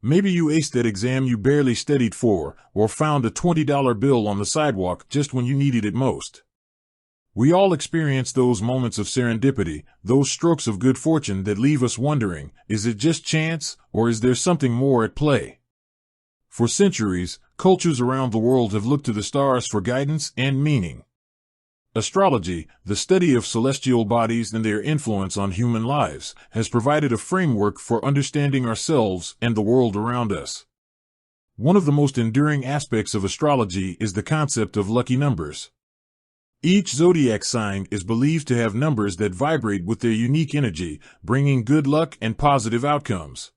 Maybe you aced that exam you barely studied for, or found a $20 bill on the sidewalk just when you needed it most. We all experience those moments of serendipity, those strokes of good fortune that leave us wondering, is it just chance, or is there something more at play? For centuries, cultures around the world have looked to the stars for guidance and meaning. Astrology, the study of celestial bodies and their influence on human lives, has provided a framework for understanding ourselves and the world around us. One of the most enduring aspects of astrology is the concept of lucky numbers. Each zodiac sign is believed to have numbers that vibrate with their unique energy, bringing good luck and positive outcomes.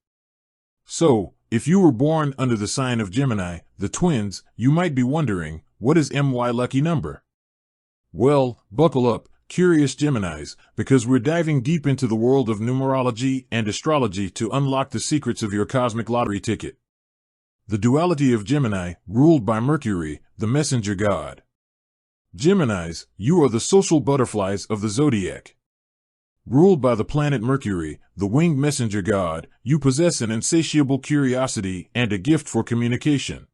So, if you were born under the sign of Gemini, the twins, you might be wondering, what is my lucky number? Well, buckle up, curious Geminis, because we're diving deep into the world of numerology and astrology to unlock the secrets of your cosmic lottery ticket. The duality of Gemini, ruled by Mercury, the messenger god. Geminis, you are the social butterflies of the zodiac. Ruled by the planet Mercury, the winged messenger god, you possess an insatiable curiosity and a gift for communication.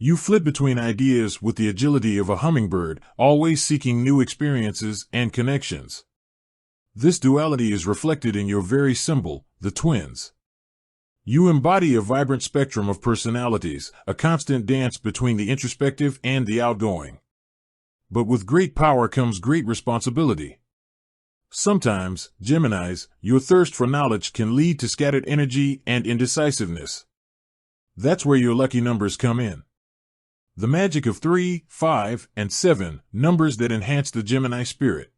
You flit between ideas with the agility of a hummingbird, always seeking new experiences and connections. This duality is reflected in your very symbol, the twins. You embody a vibrant spectrum of personalities, a constant dance between the introspective and the outgoing. But with great power comes great responsibility. Sometimes, Geminis, your thirst for knowledge can lead to scattered energy and indecisiveness. That's where your lucky numbers come in. The magic of 3, 5, and 7, numbers that enhance the Gemini spirit.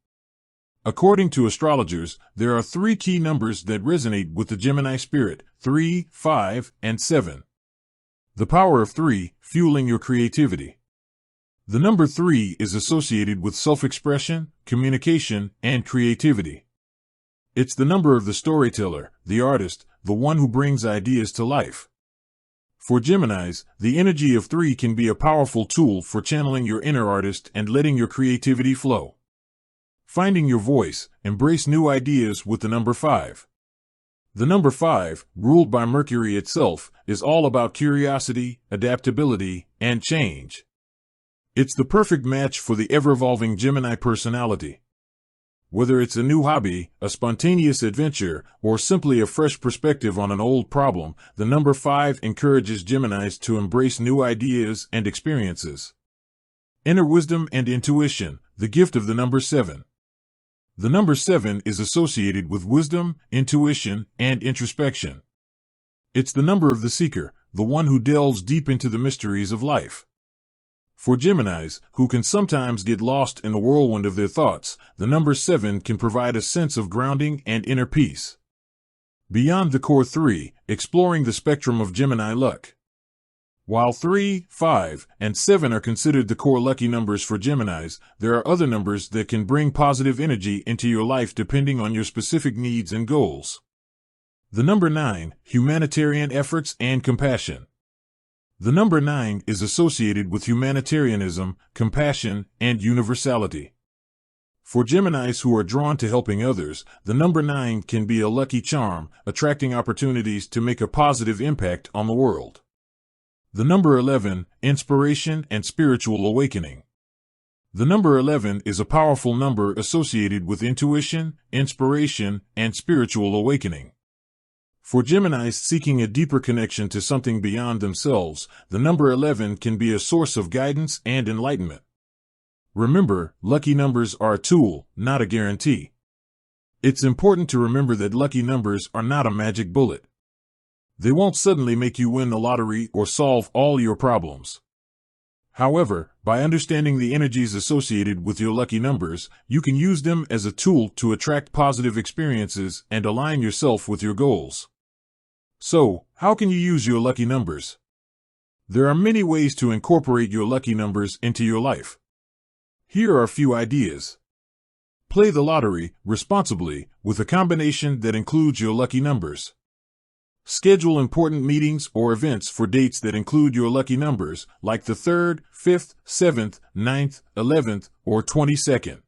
According to astrologers, there are 3 key numbers that resonate with the Gemini spirit, 3, 5, and 7. The power of 3, fueling your creativity. The number 3 is associated with self-expression, communication, and creativity. It's the number of the storyteller, the artist, the one who brings ideas to life. For Geminis, the energy of 3 can be a powerful tool for channeling your inner artist and letting your creativity flow. Finding your voice, embrace new ideas with the number 5. The number 5, ruled by Mercury itself, is all about curiosity, adaptability, and change. It's the perfect match for the ever-evolving Gemini personality. Whether it's a new hobby, a spontaneous adventure, or simply a fresh perspective on an old problem, the number 5 encourages Geminis to embrace new ideas and experiences. Inner wisdom and intuition, the gift of the number 7. The number 7 is associated with wisdom, intuition, and introspection. It's the number of the seeker, the one who delves deep into the mysteries of life. For Geminis, who can sometimes get lost in the whirlwind of their thoughts, the number 7 can provide a sense of grounding and inner peace. Beyond the core 3, exploring the spectrum of Gemini luck. While 3, 5, and 7 are considered the core lucky numbers for Geminis, there are other numbers that can bring positive energy into your life depending on your specific needs and goals. The number 9, humanitarian efforts and compassion. The number 9 is associated with humanitarianism, compassion, and universality. For Geminis who are drawn to helping others, the number 9 can be a lucky charm, attracting opportunities to make a positive impact on the world. The number 11, inspiration and spiritual awakening. The number 11 is a powerful number associated with intuition, inspiration, and spiritual awakening. For Geminis seeking a deeper connection to something beyond themselves, the number 11 can be a source of guidance and enlightenment. Remember, lucky numbers are a tool, not a guarantee. It's important to remember that lucky numbers are not a magic bullet. They won't suddenly make you win the lottery or solve all your problems. However, by understanding the energies associated with your lucky numbers, you can use them as a tool to attract positive experiences and align yourself with your goals. So, how can you use your lucky numbers? There are many ways to incorporate your lucky numbers into your life. Here are a few ideas. Play the lottery responsibly with a combination that includes your lucky numbers. Schedule important meetings or events for dates that include your lucky numbers, like the 3rd, 5th, 7th, 9th, 11th, or 22nd.